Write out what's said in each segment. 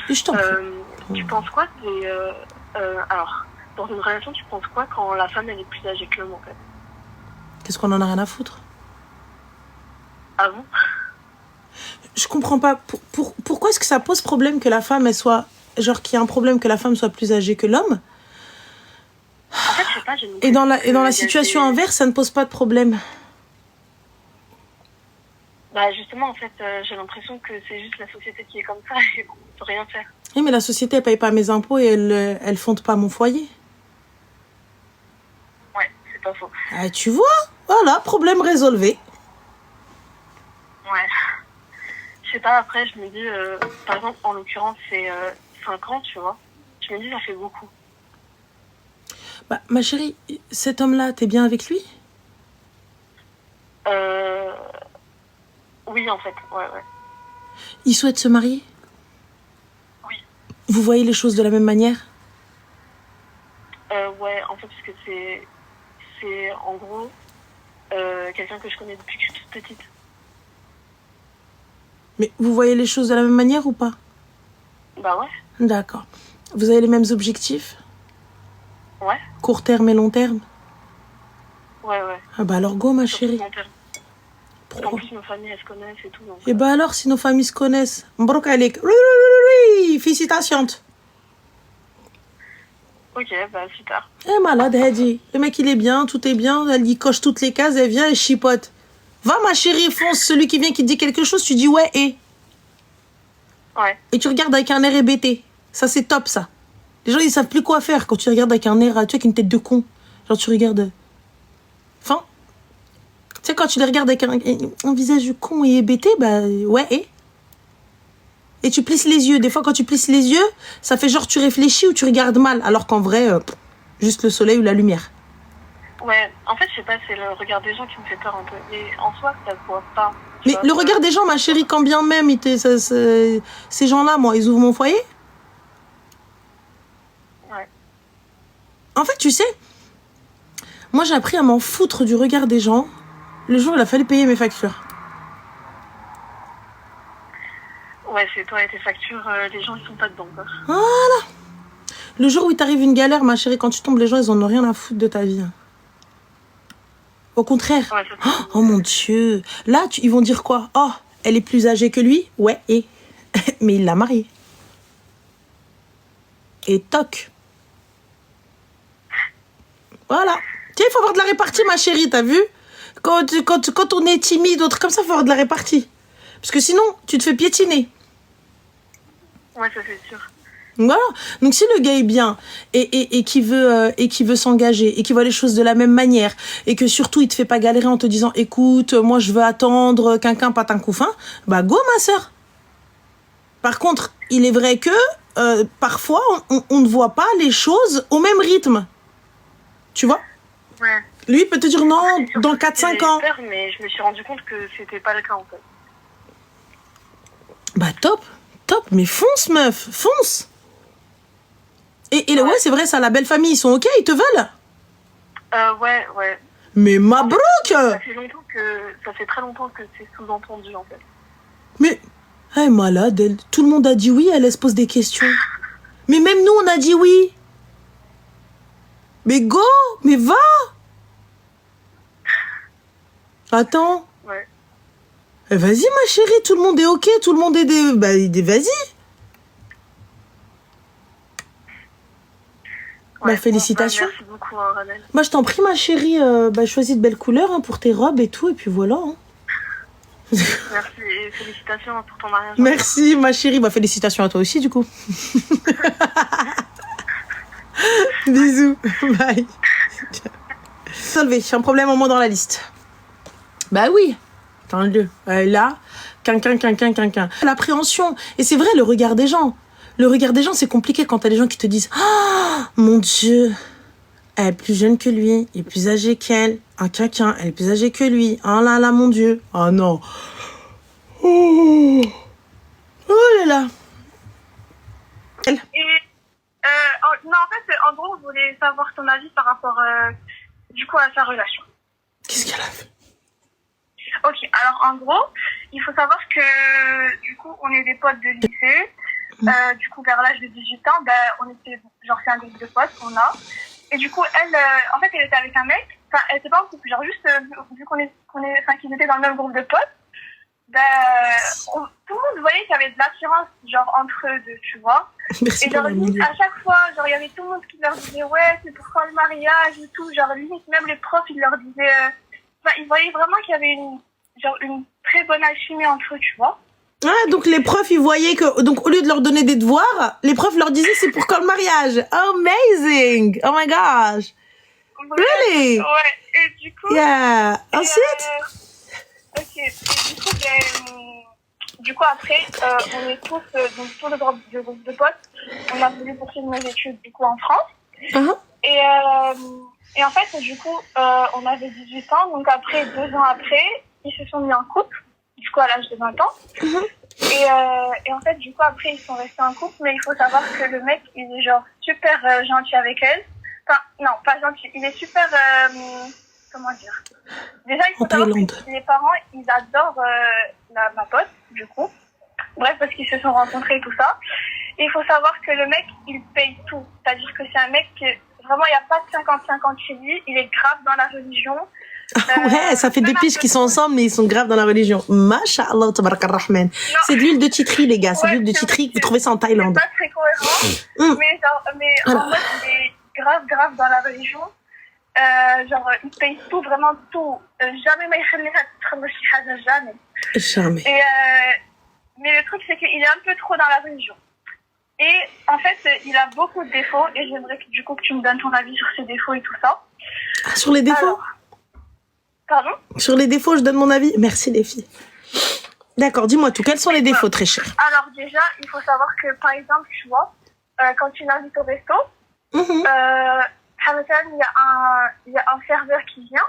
Je t'en prie. Tu penses quoi alors, dans une relation, tu penses quoi quand la femme, elle est plus âgée que l'homme, en fait? Qu'est-ce qu'on en a rien à foutre? Ah bon? Je comprends pas. Pourquoi est-ce que ça pose problème que la femme, elle soit... Genre qu'il y a un problème que la femme soit plus âgée que l'homme? En fait, je sais pas, j'ai Et dans la situation inverse, ça ne pose pas de problème. Bah justement, en fait, j'ai l'impression que c'est juste la société qui est comme ça et qu'on peut rien faire. Oui, mais la société, elle paye pas mes impôts et elle fonde pas mon foyer. Ouais, c'est pas faux. Ah, tu vois? Voilà, problème résolu. Ouais. Je sais pas, après, je me dis, par exemple, en l'occurrence, c'est 5 ans, tu vois. Je me dis, ça fait beaucoup. Bah, ma chérie, cet homme-là, t'es bien avec lui? Oui, en fait, ouais. Il souhaite se marier? Oui. Vous voyez les choses de la même manière? Ouais, en fait, parce que c'est en gros, quelqu'un que je connais depuis que je suis toute petite. Mais vous voyez les choses de la même manière ou pas? Bah ouais. D'accord. Vous avez les mêmes objectifs? Ouais. Court terme et long terme? Ouais. Ah bah alors go, ma chérie. En plus, nos familles, elles se connaissent et tout. Donc, et bah alors, si nos familles se connaissent, Mbrouk Alek. Félicitations. Ok, bah super. Eh malade, Hadi. Le mec, il est bien, tout est bien. Elle y coche toutes les cases, elle vient, elle chipote. Va, ma chérie, fonce. Celui qui vient, qui te dit quelque chose, tu dis ouais et. Ouais. Et tu regardes avec un air hébété. Ça, c'est top, ça. Les gens, ils savent plus quoi faire quand tu regardes avec un air, tu vois, avec une tête de con. Genre, tu regardes... Enfin, tu sais, quand tu les regardes avec un visage con et hébété, bah, ouais, et tu plisses les yeux. Des fois, quand tu plisses les yeux, ça fait genre tu réfléchis ou tu regardes mal. Alors qu'en vrai, juste le soleil ou la lumière. Ouais, en fait, je sais pas, c'est le regard des gens qui me fait peur un peu. Mais en soi, ça se voit pas. Mais le regard des gens, ma chérie, quand bien même, ces gens-là, moi, ils ouvrent mon foyer. Ouais. En fait, tu sais, moi, j'ai appris à m'en foutre du regard des gens le jour où il a fallu payer mes factures. Ouais, c'est toi et tes factures, les gens, ils sont pas dedans, quoi. Voilà. Le jour où il t'arrive une galère, ma chérie, quand tu tombes, les gens, ils en ont rien à foutre de ta vie. Au contraire. Ouais, oh mon Dieu. Là, ils vont dire quoi? Oh, elle est plus âgée que lui? Ouais, et... Mais il l'a mariée. Et toc. Voilà. Tiens, il faut avoir de la répartie, ma chérie, t'as vu? Quand on est timide, autre comme ça, il faut avoir de la répartie. Parce que sinon, tu te fais piétiner. Ouais, ça c'est sûr. Voilà. Donc si le gars est bien et qui veut s'engager et qui voit les choses de la même manière et que surtout il te fait pas galérer en te disant écoute, moi je veux attendre quinquin patin couffin, bah go ma sœur. Par contre, il est vrai que parfois on ne voit pas les choses au même rythme. Tu vois? Ouais. Lui il peut te dire non dans 4-5 ans. J'ai peur, mais je me suis rendu compte que c'était pas le cas en fait. Bah top, mais fonce meuf, fonce. Et ouais, c'est vrai, ça, la belle famille, ils sont ok, ils te veulent? Ouais. Mais mabrouk! Ça fait très longtemps que c'est sous-entendu, en fait. Mais, elle est malade, elle. Tout le monde a dit oui, elle se pose des questions. Mais même nous, on a dit oui. Mais go, mais va! Attends. Ouais. Vas-y, ma chérie, tout le monde est ok, tout le monde est vas-y. Ouais, bah, félicitations. Merci beaucoup, hein, Ranel. Moi, je t'en prie, ma chérie, choisis de belles couleurs hein, pour tes robes et tout, et puis voilà. Hein. Merci et félicitations pour ton mariage. Merci, ma chérie. Bah, félicitations à toi aussi, du coup. Bisous. Bye. Solvé, j'ai un problème en moins dans la liste. Bah oui. Attends-le. Là, quinquin. L'appréhension. Et c'est vrai, le regard des gens. Le regard des gens, c'est compliqué quand t'as des gens qui te disent « Ah, mon Dieu, elle est plus jeune que lui, il est plus âgé qu'elle. Un quinquin, elle est plus âgée que lui. Oh là là, mon Dieu. Oh non. Oh là là. Et, non, en fait, en gros, je voulais savoir ton avis par rapport, du coup, à sa relation. Qu'est-ce qu'elle a fait? Ok, alors en gros, il faut savoir que, du coup, on est des potes de lycée. du coup, vers l'âge de 18 ans, on était, genre, c'est un groupe de potes qu'on a. Et du coup, elle, en fait, elle était avec un mec. Enfin, elle était pas en couple, genre, juste, vu qu'ils étaient dans le même groupe de potes, tout le monde voyait qu'il y avait de l'assurance, genre, entre eux deux, tu vois. Merci Et genre, pour la limite, million. à chaque fois, genre, il y avait tout le monde qui leur disait, ouais, c'est pour quand le mariage et tout. Genre, limite, même les profs, ils leur disaient, ils voyaient vraiment qu'il y avait une très bonne alchimie entre eux, tu vois. Ah, donc les profs, ils voyaient que, donc au lieu de leur donner des devoirs, les profs leur disaient c'est pour quand le mariage. Amazing! Oh my gosh! Really? Ouais, et du coup. Yeah. Ensuite? Ok, et du coup, après, on est tous, donc tout le groupe de potes, on a voulu poursuivre nos études, du coup, en France. Uh-huh. Et en fait, du coup, on avait 18 ans, donc après, 2 ans après, ils se sont mis en couple, du coup, à l'âge de 20 ans. Uh-huh. Et en fait, du coup, après, ils sont restés en couple, mais il faut savoir que le mec, il est genre super gentil avec elle. Enfin, non, pas gentil, il est super, comment dire. Déjà, il faut savoir que les parents, ils adorent ma pote, du coup. Bref, parce qu'ils se sont rencontrés et tout ça. Et il faut savoir que le mec, il paye tout. C'est-à-dire que c'est un mec qui, vraiment, il n'y a pas de 50-50 chez lui. Il est grave dans la religion. Ouais, ça fait des piges qu'ils sont ensemble, mais ils sont graves dans la religion. Masha'Allah, tabarak ar-Rahman. C'est de l'huile de titri, les gars. C'est de l'huile de titri que vous trouvez ça en Thaïlande. C'est pas très cohérent. Mais en mode, il est grave dans la religion. Genre, il paye tout, vraiment tout. Jamais ما يخليها تخلص شي حاجة, jamais. Jamais. Mais le truc, c'est qu'il est un peu trop dans la religion. Et en fait, il a beaucoup de défauts. Et j'aimerais que, du coup, que tu me donnes ton avis sur ses défauts et tout ça. Ah, sur les défauts? Alors, pardon? Sur les défauts, je donne mon avis. Merci les filles. D'accord, dis-moi tout. Quels sont les défauts, très chers? Alors déjà, il faut savoir que, par exemple, tu vois, quand tu l'invites au resto, il y a un serveur qui vient.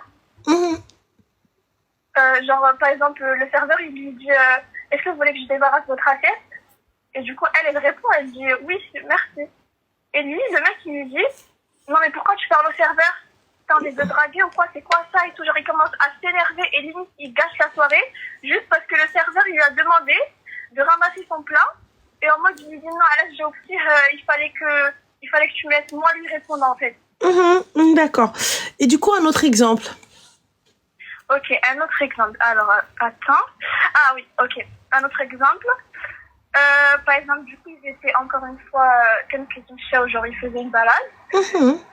Genre, par exemple, le serveur, il lui dit est-ce que vous voulez que je débarrasse votre assiette? Et du coup, elle répond, elle dit oui, merci. Et lui, le mec, il lui dit non, mais pourquoi tu parles au serveur? T'as envie de draguer ou quoi? C'est quoi ça? Et tout, genre, il commence à s'énerver et limite, il gâche la soirée juste parce que le serveur, il lui a demandé de ramasser son plat. Et en mode, il lui dit non, Alès, j'ai oublié, il fallait que tu me laisses moi lui répondre, en fait. D'accord. Et du coup, un autre exemple. Ok, un autre exemple. Alors, attends. Ah oui, ok. Un autre exemple. Par exemple, du coup, ils étaient encore une fois, comme genre, ils faisaient une balade.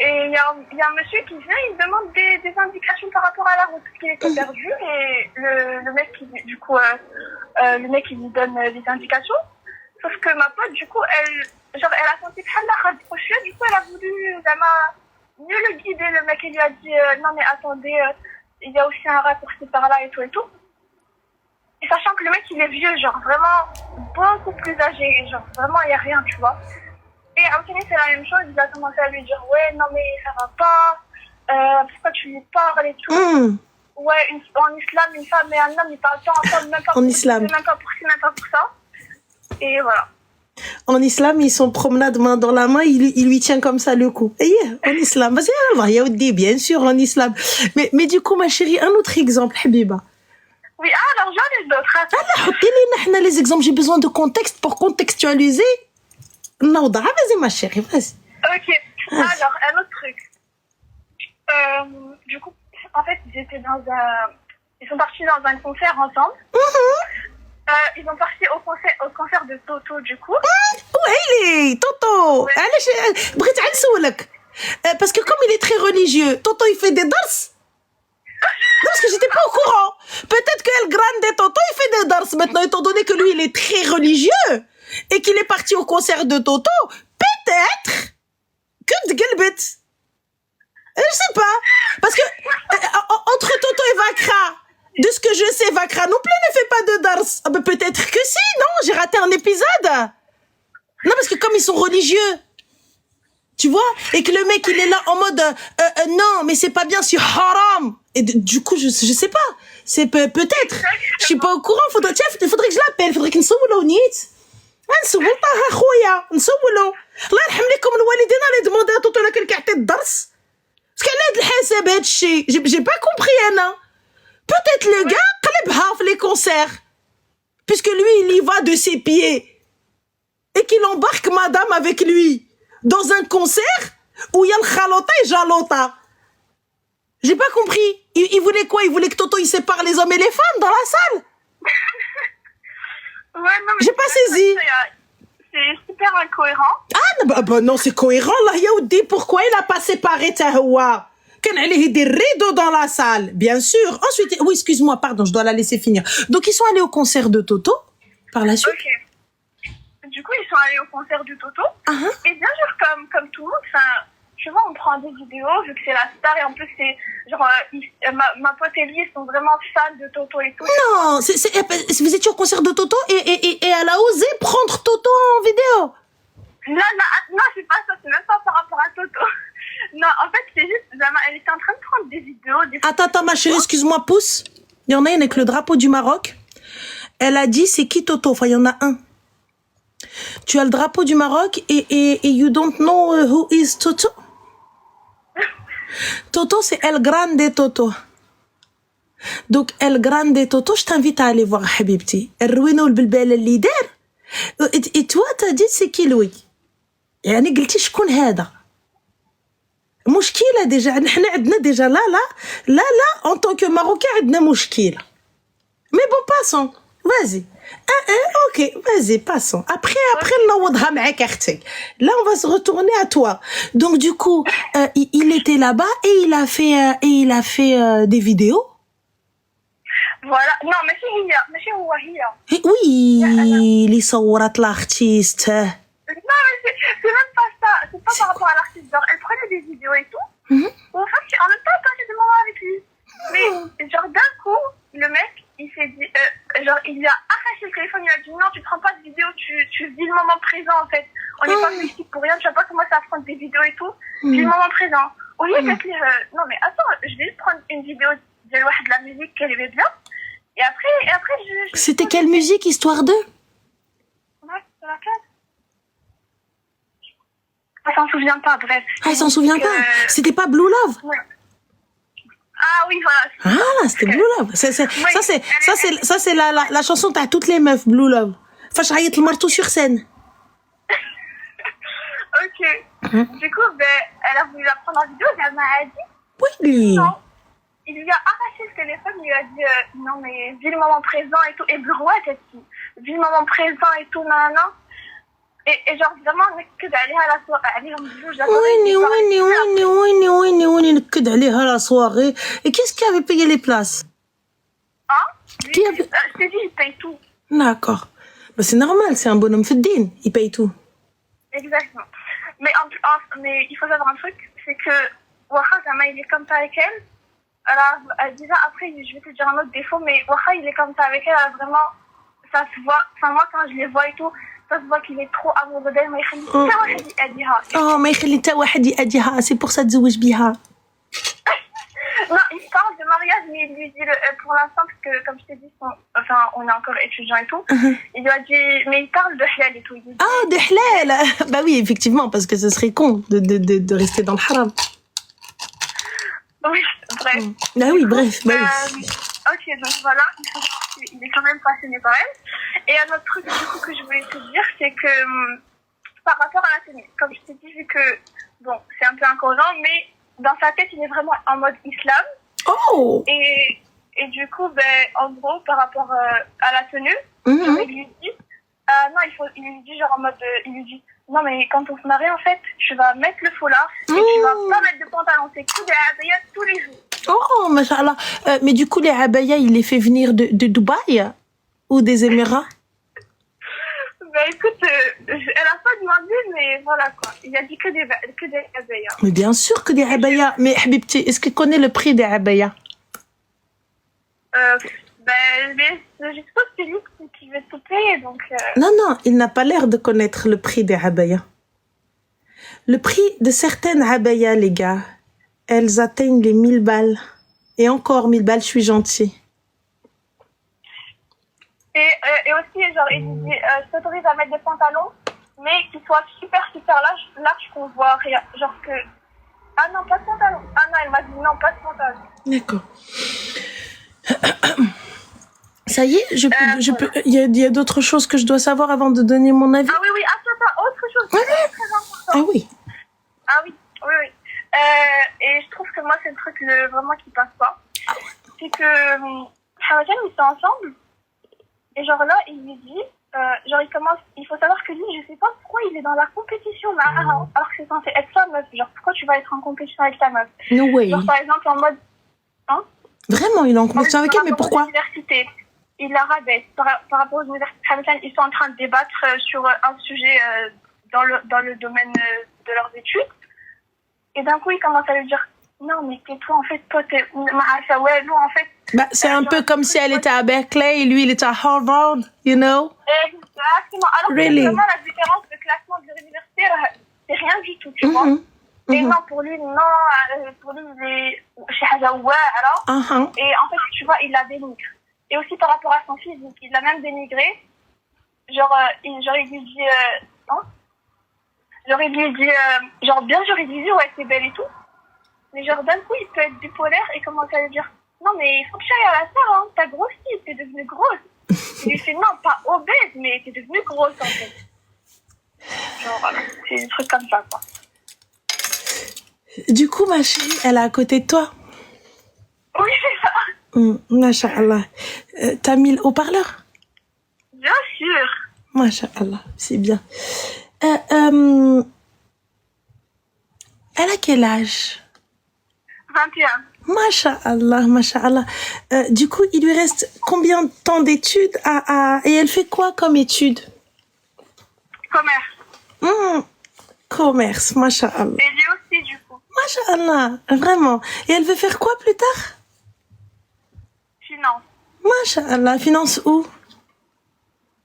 Et il y a un monsieur qui vient, il demande des indications par rapport à la route, parce qu'il était perdu. Et le mec, le mec, il lui donne des indications. Sauf que ma pote, du coup, elle a senti qu'elle l'a rapproché. Du coup, elle a voulu, mieux le guider. Le mec, il lui a dit, non, mais attendez, il y a aussi un raccourci par là et tout et tout. Et sachant que le mec, il est vieux, genre vraiment beaucoup plus âgé, genre vraiment, il n'y a rien, tu vois. Et Anthony, c'est la même chose, il a commencé à lui dire, ouais, non, mais ça va pas, pourquoi tu lui parles et tout. Ouais, en islam, une femme et un homme, ils parlent pas ensemble, même pas en islam. Même pas pour ci, même pas pour ça. Et voilà. En islam, ils sont promenade main dans la main, il lui tient comme ça le cou. Et en islam, vas-y, Allah, Yaoudi, bien sûr, en islam. Mais du coup, ma chérie, un autre exemple, Habiba. Oui, alors j'en ai d'autres. Allah, حطي les exemples, j'ai besoin de contexte pour contextualiser. Non, vas-y, ma chérie, vas-y. Ok, alors, un autre truc. Du coup, en fait, ils sont partis dans un concert ensemble. Ils sont partis au concert de Toto, du coup. Oui, Toto. بغيت نسولك. Parce que comme il est très religieux, Toto, il fait des danses. Non, parce que j'étais pas au courant. Peut-être que El Grande Toto, il fait des danses maintenant, étant donné que lui, il est très religieux et qu'il est parti au concert de Toto. Peut-être que Dgelbet. Je sais pas. Parce que entre Toto et Vakra, de ce que je sais, Vakra non plus ne fait pas de danse. Ah ben peut-être que si, non, j'ai raté un épisode. Non, parce que comme ils sont religieux, tu vois, et que le mec, il est là en mode non, mais c'est pas bien, c'est haram. Et du coup, je sais pas. C'est peut-être. Je suis pas au courant. Faudrait que je l'appelle. Faudrait que نسولو نيت. نسول طه خويا نسولو. الله يرحم لكم الوالدين اللي دموندي توتو لك كيعطي الدرس. Parce qu'elle a de الحساب هاد الشيء. J'ai pas compris Anna. Peut-être le gars قلبها في les concerts. Puisque lui, il y va de ses pieds. et qu'il embarque madame avec lui dans un concert où il y a le Khalota et Jalota. J'ai pas compris. Il voulait quoi? Il voulait que Toto il sépare les hommes et les femmes dans la salle? Ouais, non, mais J'ai pas saisi. c'est super incohérent. Ah, bah non, c'est cohérent, là, Yaoudi. Pourquoi il a pas séparé Tahoua? Quand elle a des rideaux dans la salle, bien sûr. Ensuite, oui, excuse-moi, pardon, je dois la laisser finir. Donc, ils sont allés au concert de Toto, par la suite. Ok. Du coup, ils sont allés au concert du Toto. Uh-huh. Et bien sûr, comme tout le monde, enfin, tu vois, on prend des vidéos, vu que c'est la star, et en plus, c'est genre, ma pote et lui, ils sont vraiment fans de Toto et tout. Non, vous étiez au concert de Toto et elle a osé prendre Toto en vidéo. Non, c'est pas ça, c'est même pas par rapport à Toto. Non, en fait, c'est juste, Zama, elle était en train de prendre des vidéos. Attends, ma chérie, excuse-moi, pousse. Il y en a une avec le drapeau du Maroc. Elle a dit, c'est qui Toto? Enfin, il y en a un. Tu as le drapeau du Maroc et you don't know who is Toto? Toto, c'est El Grande Toto. Donc, El Grande Toto, je t'invite à aller voir, Habibti. El Ruino, le Bilbel, le leader. Et toi, t'as dit, c'est qui, Louis? يعني قلتي شكون هذا؟ مشكلة déjà. نحن عندنا déjà là, en tant que Marocain, عندنا مشكلة. Mais bon, passons. Vas-y. Ok, vas-y, passons. Après, نعوضها معاك أختي. Là, on va se retourner à toi. Donc, du coup, il était là-bas et il a fait des vidéos. Voilà. Non, ماشي هو هي. Oui, اللي صورت l'artiste. Non, mais c'est même pas ça. C'est pas par rapport à l'artiste. Genre, elle prenait des vidéos et tout. En fait, en même temps, elle passait des moments avec lui. Mais, genre, d'un coup, le mec, il s'est dit, genre, il lui a arraché le téléphone. Il a dit, non, tu prends pas de vidéo, tu vis le moment présent, en fait. On n'est pas venu ici pour rien. Tu vas pas commencer à prendre des vidéos et tout. Vis le moment présent. Au lieu d'être dire, non, mais attends, je vais juste prendre une vidéo de la musique qu'elle aimait bien. Et après, C'était quelle musique, histoire d'eux? Ouais, c'est laquelle? Elle s'en souvient pas, bref. Ah, elle s'en souvient pas? C'était pas Blue Love? Ouais. Ah oui, voilà. Ah, c'était Blue Love. Ça, c'est la chanson t'as toutes les meufs, Blue Love. Fache عيط المرتو sur scène. Ok. Du coup, elle a voulu la prendre en vidéo, elle m'a dit. Oui. Non. Il lui a arraché le téléphone, il lui a dit non mais vis le moment présent et tout. Et Brouet, elle dit vis le moment présent et tout, nanana. Et genre vraiment, نكد عليها la soirée. عليهم بجوج. ويني نكد عليها la soirée. Et qu'est-ce qui avait payé les places? Hein? Qui avait... Je t'ai dit, il paye tout. D'accord. Bah, c'est normal, c'est un bonhomme Feddin. Il paye tout. Exactement. Mais il faut savoir un truc, c'est que Waha, Zama, il est comme ça avec elle. Alors, déjà, après, je vais te dire un autre défaut, mais Waha, il est comme ça avec elle. Alors, vraiment, ça se voit. Enfin, moi, quand je les vois et tout, ça se voit qu'il est trop amoureux d'elle. ما يخلي حتى واحد يأذيها. Oh, ما يخلي حتى واحد يأذيها. C'est pour ça تزوج بيها. Non, il parle de mariage, mais il lui dit, pour l'instant, parce que, comme je t'ai dit, enfin, on est encore étudiants et tout, il lui a dit, mais il parle de halal et tout. Il dit, ah, de halal. Bah oui, effectivement, parce que ce serait con de rester dans le haram. Oui, bref. Ah oui, bref. Bah oui. Ok, donc voilà, il est quand même passionné par elle. Et un autre truc, du coup, que je voulais te dire, c'est que, par rapport à la tenue, comme je t'ai dit, vu que, bon, c'est un peu incohérent, mais dans sa tête, il est vraiment en mode islam. Oh! Et du coup, en gros, par rapport à la tenue, genre, il lui dit, non, il lui dit genre en mode, il lui dit, non, mais quand on se marie, en fait, tu vas mettre le foulard et tu vas pas mettre de pantalon. C'est que des abaya tous les jours. Oh, machallah. Mais du coup, les abaya, il les fait venir de Dubaï ou des Émirats? Écoute, elle a pas demandé, mais voilà quoi. Il a dit que des abaya. Mais bien sûr que des abaya. Mais Habibti, est-ce qu'il connaît le prix des abaya? Je suppose que c'est lui qui veut tout payer, donc... Non, il n'a pas l'air de connaître le prix des abaya. Le prix de certaines abaya, les gars, elles atteignent les 1000 balles. Et encore 1000 balles, je suis gentille. Et aussi, genre, il lui dit, je t'autorise à mettre des pantalons, mais qu'ils soient super large qu'on voit rien. Genre que... Ah non, pas de pantalon. Ah non, elle m'a dit non, pas de pantalon. D'accord. Ça y est, il y a d'autres choses que je dois savoir avant de donner mon avis. Ah oui, attends, autre chose très important. Ah oui. Ah oui. Et je trouve que moi, c'est le truc vraiment qui passe pas. C'est que Hamadan, ils sont ensemble. Et genre là, il lui dit, il faut savoir que lui, je sais pas pourquoi il est dans la compétition là, alors que c'est censé être sa meuf. Genre, pourquoi tu vas être en compétition avec ta meuf? No way. Genre, par exemple, en mode, Vraiment, il est en compétition avec elle, mais pourquoi? Il la rabaisse par rapport aux universités. Ils sont en train de débattre sur un sujet dans le domaine de leurs études. Et d'un coup, il commence à lui dire non, mais tais-toi, en fait, toi, t'es. Ouais, nous, en fait. Bah, c'est un peu comme si elle était à Berkeley et lui, il était à Harvard, you know? Exactement. Alors Really? que vraiment, la différence de classement de l'université, c'est rien du tout, tu vois. Et non, pour lui, il est chez Hazaoué, alors. Et en fait, tu vois, il la dénigre. Et aussi par rapport à son physique, il l'a même dénigré. Genre, il lui dit, genre, il lui dit, bien sûr, il lui dit, ouais, c'est belle et tout. Mais genre, d'un coup, il peut être bipolaire et commence à lui dire, non, mais il faut que tu ailles à la salle, hein, t'as grossi, t'es devenue grosse. Il lui fait, non, pas obèse, mais t'es devenue grosse, en fait. Genre, voilà, c'est des trucs comme ça, quoi. Du coup, ma chérie, elle est à côté de toi? Oui, c'est ça. Masha'Allah. T'as mis le haut-parleur? Bien sûr. Masha'Allah, c'est bien. Elle a quel âge? 21. Masha'Allah. Du coup, il lui reste combien de temps d'études et elle fait quoi comme études? Commerce. Commerce, Masha'Allah. Et lui aussi, du coup. Masha'Allah, vraiment. Et elle veut faire quoi plus tard? Finance. Masha'Allah, finance où?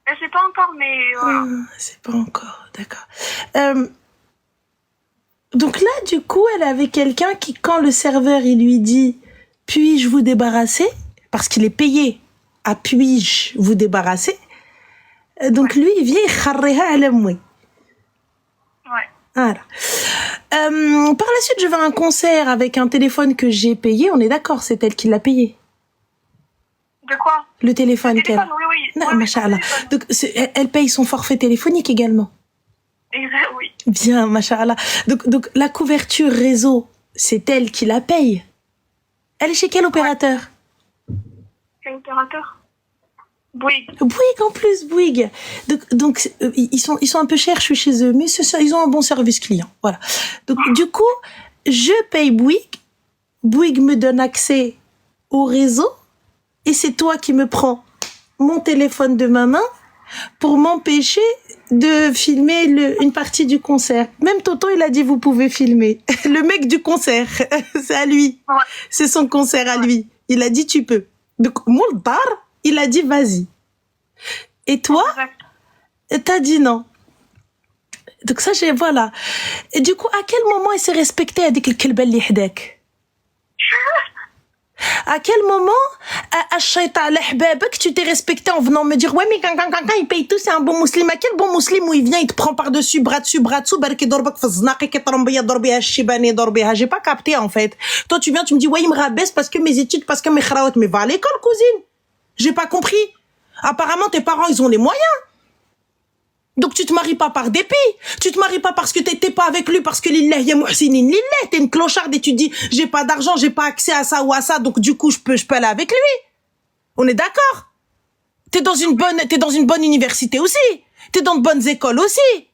Je sais pas encore, mais voilà. C'est pas encore, d'accord. Donc là, du coup, elle avait quelqu'un qui, quand le serveur, il lui dit « Puis-je vous débarrasser ?» Parce qu'il est payé à « Puis-je vous débarrasser ?» Donc lui, il vient « Kharreha alamoui ». Ouais. Voilà. Par la suite, je vais à un concert avec un téléphone que j'ai payé. On est d'accord, c'est elle qui l'a payé. De quoi? Le téléphone qu'elle... Oui. Non, machallah. Donc, elle paye son forfait téléphonique également. Oui. Bien, machallah. Donc, la couverture réseau, c'est elle qui la paye. Elle est chez quel opérateur? Quel opérateur? Bouygues. Bouygues en plus, Bouygues. Donc ils sont un peu chers, je suis chez eux, mais c'est ça, ils ont un bon service client. Voilà. Donc du coup, je paye Bouygues. Bouygues me donne accès au réseau et c'est toi qui me prends mon téléphone de ma main pour m'empêcher de filmer une partie du concert. Même Toto, il a dit vous pouvez filmer. Le mec du concert, c'est à lui. Ouais. C'est son concert à lui. Il a dit tu peux. Donc Moldar, il a dit vas-y. Et toi, t'as dit non. Donc ça, voilà. Et du coup, à quel moment elle s'est respectée à dire que le bel lihdek? À quel moment, tu t'es respecté en venant me dire ouais mais quand il paye tout, c'est un bon musulman. Quel bon musulman où il vient, il te prend par dessus, bras dessous, barki dorbak faznaqi ketrambia dorbiha shibani dorbiha. J'ai pas capté en fait. Toi tu viens, tu me dis ouais il me rabaisse parce que mes études, parce que mes kharawat, mais va à l'école cousine. J'ai pas compris. Apparemment tes parents ils ont les moyens. Donc tu te maries pas par dépit, tu te maries pas parce que t'étais pas avec lui, parce que lillah ya muhsinin lillah, t'es une clocharde et tu dis j'ai pas d'argent, j'ai pas accès à ça ou à ça, donc du coup je peux aller avec lui. On est d'accord? T'es dans une bonne université aussi, t'es dans de bonnes écoles aussi,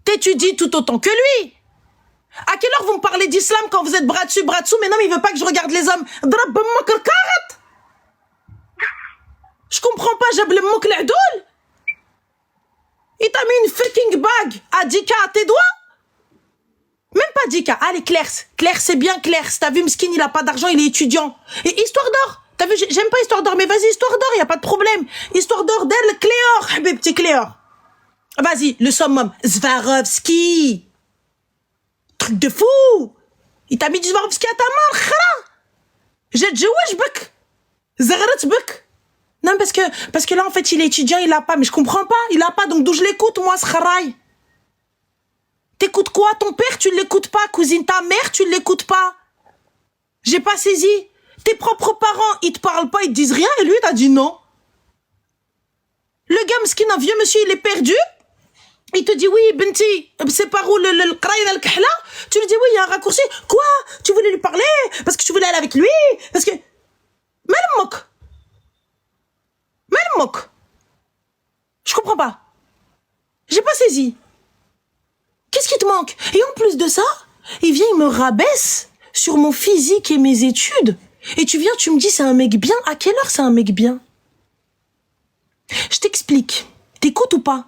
t'étudies tout autant que lui. À quelle heure vous me parlez d'islam quand vous êtes bras dessus, mais non mais il veut pas que je regarde les hommes. Je comprends pas, j'ai le mouk l'adol. Il t'a mis une freaking bague à 10K à tes doigts? Même pas 10K. Allez, Claire, c'est bien Claire. T'as vu, Mskin, il a pas d'argent, il est étudiant. Et Histoire d'or. T'as vu, j'aime pas Histoire d'or, mais vas-y, Histoire d'or, y a pas de problème. Histoire d'or d'elle, Cléor, petit Cléor. Vas-y, le summum. Swarovski. Truc de fou. Il t'a mis du Swarovski à ta main, khara. J'ai joué, j'bek. Zagrat bek. Non, parce que là, en fait, il est étudiant, il a pas, mais je comprends pas, il a pas, donc d'où je l'écoute, moi, ce kharaï? T'écoutes quoi? Ton père, tu l'écoutes pas, cousine, ta mère, tu l'écoutes pas? J'ai pas saisi. Tes propres parents, ils te parlent pas, ils te disent rien, et lui, il t'a dit non. Le gars, mesquin, un vieux monsieur, il est perdu. Il te dit oui, Benti, c'est par où le Kraïn al-Kahla? Tu lui dis oui, il y a un raccourci. Quoi? Tu voulais lui parler? Parce que tu voulais aller avec lui? Parce que. Malmok. Je comprends pas. J'ai pas saisi. Qu'est-ce qui te manque? Et en plus de ça, il vient, il me rabaisse sur mon physique et mes études. Et tu viens, tu me dis c'est un mec bien. À quelle heure c'est un mec bien? Je t'explique. T'écoutes ou pas?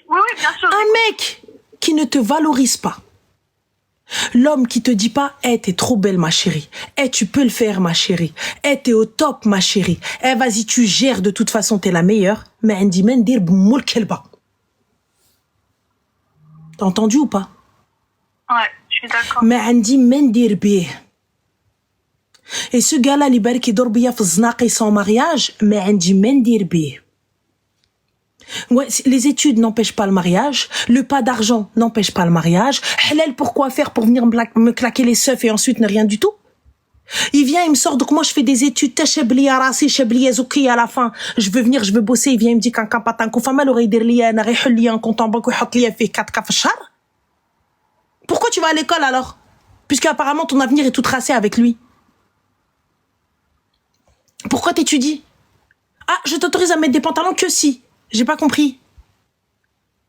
Oui, bien sûr. Un mec qui ne te valorise pas. L'homme qui te dit pas, t'es trop belle ma chérie. Tu peux le faire ma chérie. T'es au top ma chérie. Vas-y, tu gères, de toute façon, t'es la meilleure. Mais Andy Mendir b'moul kelba. T'as entendu ou pas? Ouais, je suis d'accord. Mais Andy Mendir bih. Et ce gars-là, li barki dorbia fi znaqi sans mariage, mais Andy Mendir bih. Ouais, les études n'empêchent pas le mariage, le pas d'argent n'empêche pas le mariage. Halal, pourquoi faire pour venir me claquer les seufs et ensuite ne rien du tout? Il vient, il me sort, donc moi je fais des études, tachabli arasi, chabli azouki à la fin. Je veux venir, je veux bosser, il vient, il me dit qu'un campatin, qu'on femme, aurait dire liya, n'a rien lié un compte en banque, ou hot liya fait 4 kafachar. Pourquoi tu vas à l'école alors? Puisque apparemment ton avenir est tout tracé avec lui. Pourquoi t'étudies? Ah, je t'autorise à mettre des pantalons que si. J'ai pas compris.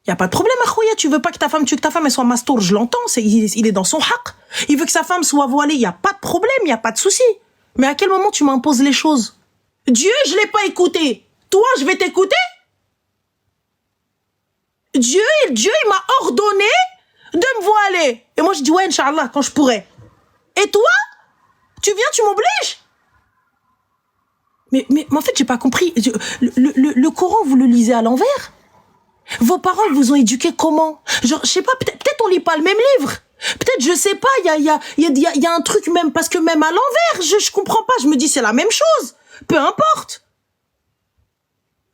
Y a pas de problème, Akhouya. Tu veux pas que ta femme, tu veux que ta femme elle soit mastour, je l'entends. Il est dans son haq. Il veut que sa femme soit voilée. Y a pas de problème, y a pas de souci. Mais à quel moment tu m'imposes les choses? Dieu, je l'ai pas écouté. Toi, je vais t'écouter? Dieu, il m'a ordonné de me voiler. Et moi, je dis ouais, Inch'Allah, quand je pourrai. Et toi, tu viens, tu m'obliges? Mais en fait, j'ai pas compris. Le Coran, vous le lisez à l'envers? Vos parents vous ont éduqué comment? Genre, je sais pas, peut-être on lit pas le même livre. Peut-être, je sais pas, il y a un truc même, parce que même à l'envers, je comprends pas. Je me dis, c'est la même chose. Peu importe.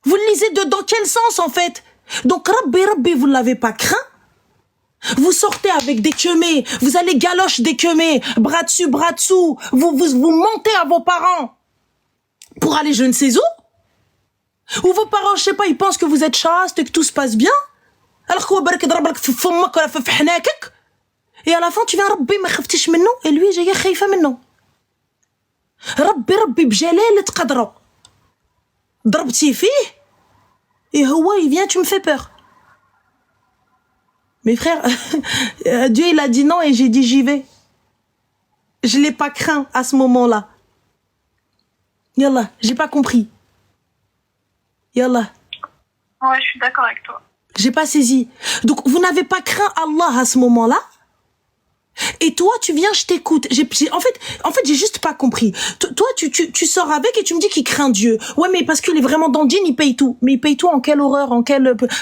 Vous le lisez dans quel sens, en fait? Donc, Rabbi, vous l'avez pas craint? Vous sortez avec des queumés, vous allez galoche des queumés, bras dessus, bras dessous, vous mentez à vos parents. Pour aller je ne sais où? Ou vos parents, je sais pas, ils pensent que vous êtes chaste et que tout se passe bien? Alors que et à la fin, tu viens, Rabbi, ma khaftich minno, et lui, j'ai khayfa minno. Rabbi, bjalal tqadra. Drabti fih, et Hawa, il vient, tu me fais peur. Mes frères, Dieu, il a dit non, et j'ai dit j'y vais. Je l'ai pas craint à ce moment-là. Yallah, j'ai pas compris. Yallah. Ouais, je suis d'accord avec toi. J'ai pas saisi. Donc, vous n'avez pas craint Allah à ce moment-là? Et toi, tu viens, je t'écoute. En fait, j'ai juste pas compris. Toi, tu sors avec et tu me dis qu'il craint Dieu. Ouais, mais parce qu'il est vraiment dans le djinn, il paye tout. Mais il paye tout en quelle horreur,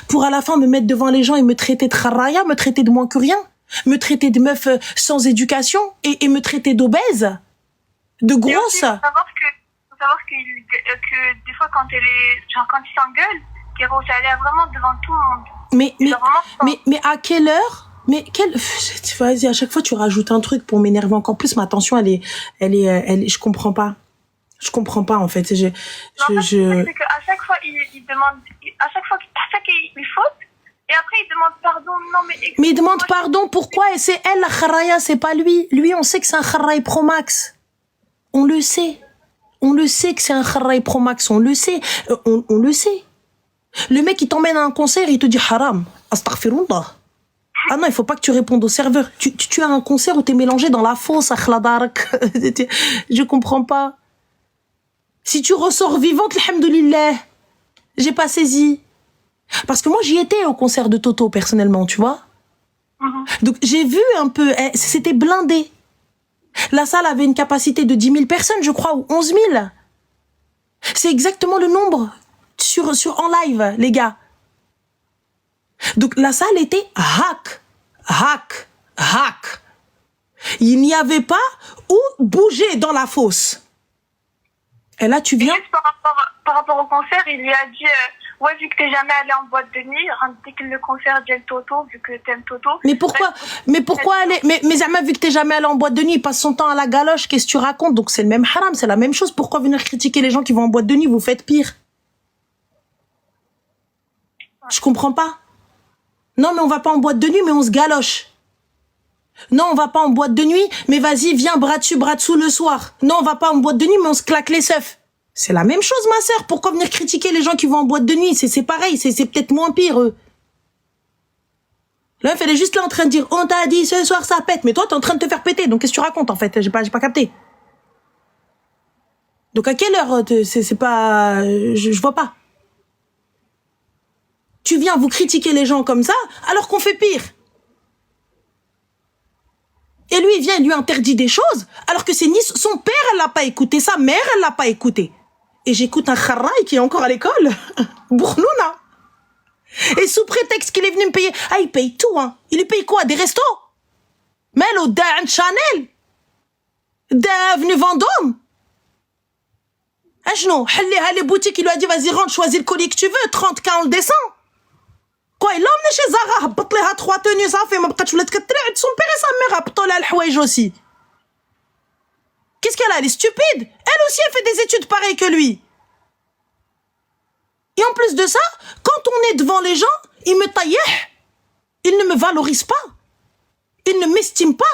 pour à la fin me mettre devant les gens et me traiter de kharaya, me traiter de moins que rien, me traiter de meuf sans éducation et me traiter d'obèse, de grosse. Il faut savoir que des fois, quand il s'engueule, Kéros, elle est vraiment devant tout le monde. Mais à quelle heure? Vas-y, à chaque fois tu rajoutes un truc pour m'énerver encore plus. Ma tension, elle est, je comprends pas. Je comprends pas en fait. C'est qu'à chaque fois il demande, à chaque fois qu'il faute, et après il demande pardon. Non mais il demande pardon pourquoi? Et c'est elle la kharaya, c'est pas lui. Lui, on sait que c'est un kharay pro max. On le sait. On le sait que c'est un kharay pro max. On le sait. On le sait. Le mec, il t'emmène à un concert, il te dit haram. Astaghfirullah. Ah non, il faut pas que tu répondes au serveur. Tu as un concert où t'es mélangé dans la fosse, akhladarak. Je comprends pas. Si tu ressors vivante, alhamdoulilah. J'ai pas saisi. Parce que moi, j'y étais au concert de Toto, personnellement, tu vois. Donc, j'ai vu un peu, c'était blindé. La salle avait une capacité de 10 000 personnes, je crois, ou 11 000. C'est exactement le nombre en live, les gars. Donc la salle était hack. Il n'y avait pas où bouger dans la fosse. Et là tu viens. Et juste par rapport au concert, il lui a dit Ouais, vu que t'es jamais allé en boîte de nuit, dès que le concert de Toto, vu que t'aimes Toto. Mais pourquoi aller, mais Zama, vu que t'es jamais allé en boîte de nuit, il passe son temps à la galoche, qu'est-ce que tu racontes? Donc c'est le même haram, c'est la même chose. Pourquoi venir critiquer les gens qui vont en boîte de nuit? Vous faites pire. Je comprends pas. Non, mais on va pas en boîte de nuit, mais on se galoche. Non, on va pas en boîte de nuit, mais vas-y, viens, bras dessus, bras dessous le soir. Non, on va pas en boîte de nuit, mais on se claque les seufs. C'est la même chose, ma sœur. Pourquoi venir critiquer les gens qui vont en boîte de nuit? C'est pareil, c'est peut-être moins pire, eux. Là, elle est juste là en train de dire, on t'a dit ce soir ça pète, mais toi t'es en train de te faire péter, donc qu'est-ce que tu racontes en fait? J'ai pas capté. Donc à quelle heure c'est pas, je vois pas. Tu viens vous critiquer les gens comme ça, alors qu'on fait pire. Et lui, il vient, il lui interdit des choses, alors que c'est ni son père, elle l'a pas écouté, sa mère, elle l'a pas écouté. Et j'écoute un kharraï qui est encore à l'école, Bournouna. Et sous prétexte qu'il est venu me payer, ah, il paye tout, hein. Il lui paye quoi? Des restos? Melo, d'un Chanel? D'un Avenue Vendôme? Ajno, les boutiques, il lui a dit, vas-y, rentre, choisis le colis que tu veux, 30K, on le descend. Quoi, il l'a emmené chez Zara, habbat les 3 tenues, ça fait, ma bqatch wlat katri, son père et sa mère, habbat les al-hwaïj aussi. Qu'est-ce qu'elle a? Elle est stupide. Elle aussi, elle fait des études pareilles que lui. Et en plus de ça, quand on est devant les gens, ils me taillent, ils ne me valorisent pas, ils ne m'estiment pas,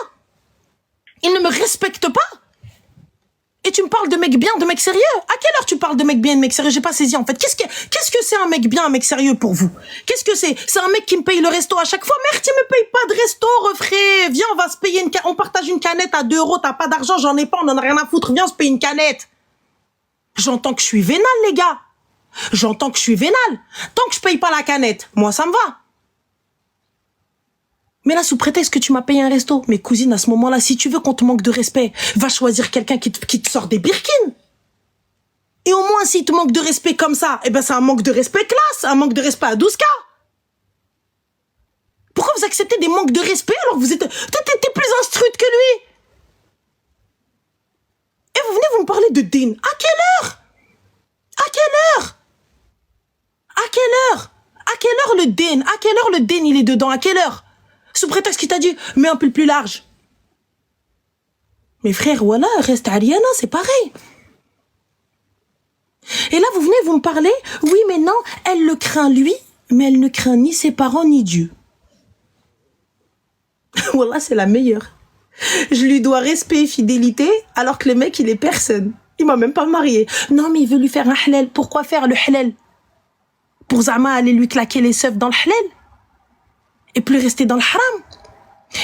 ils ne me respectent pas. Et tu me parles de mec bien, de mec sérieux? À quelle heure tu parles de mec bien et de mec sérieux? J'ai pas saisi en fait. Qu'est-ce que c'est un mec bien, un mec sérieux pour vous? Qu'est-ce que c'est? C'est un mec qui me paye le resto à chaque fois? Merde, tu me payes pas de resto, refrais. Viens, on va se payer on partage une canette à 2 €, t'as pas d'argent, j'en ai pas, on en a rien à foutre. Viens, on se paye une canette. J'entends que je suis vénale, les gars. J'entends que je suis vénale. Tant que je paye pas la canette, moi ça me va. Mais là, sous prétexte que tu m'as payé un resto, mes cousines, à ce moment-là, si tu veux qu'on te manque de respect, va choisir quelqu'un qui te sort des birkins. Et au moins, s'il te manque de respect comme ça, eh ben c'est un manque de respect classe, un manque de respect à 12K. Pourquoi vous acceptez des manques de respect alors que vous êtes... T'es plus instruite que lui. Et vous venez vous me parler de din. À quelle heure? À quelle heure? À quelle heure? À quelle heure le din? À quelle heure le din il est dedans? À quelle heure? Sous prétexte qu'il t'a dit, mets un pull plus large. Mes frères, voilà, reste Ariana, c'est pareil. Et là, vous venez, vous me parlez, oui, mais non, elle le craint lui, mais elle ne craint ni ses parents, ni Dieu. Voilà, c'est la meilleure. Je lui dois respect et fidélité, alors que le mec, il est personne. Il m'a même pas marié. Non, mais il veut lui faire un halal. Pourquoi faire le halal? Pour Zama aller lui claquer les seufs dans le halal? Et plus rester dans le haram.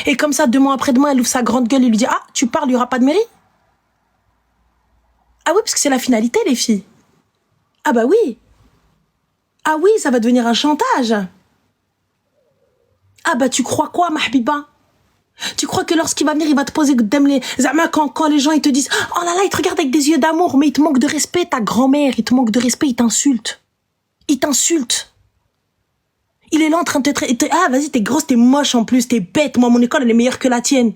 Et comme ça, 2 mois après-demain, elle ouvre sa grande gueule et lui dit, ah, tu parles, il n'y aura pas de mairie? Ah oui, parce que c'est la finalité, les filles. Ah bah oui. Ah oui, ça va devenir un chantage. Ah bah tu crois quoi, Mahbiba? Tu crois que lorsqu'il va venir, il va te poser les... Quand les gens ils te disent, oh là là, ils te regardent avec des yeux d'amour, mais il te manque de respect, ta grand-mère, il te manque de respect, il t'insulte. Il t'insulte. Il est là en train de te traiter. Ah, vas-y, t'es grosse, t'es moche en plus, t'es bête. Moi, mon école, elle est meilleure que la tienne.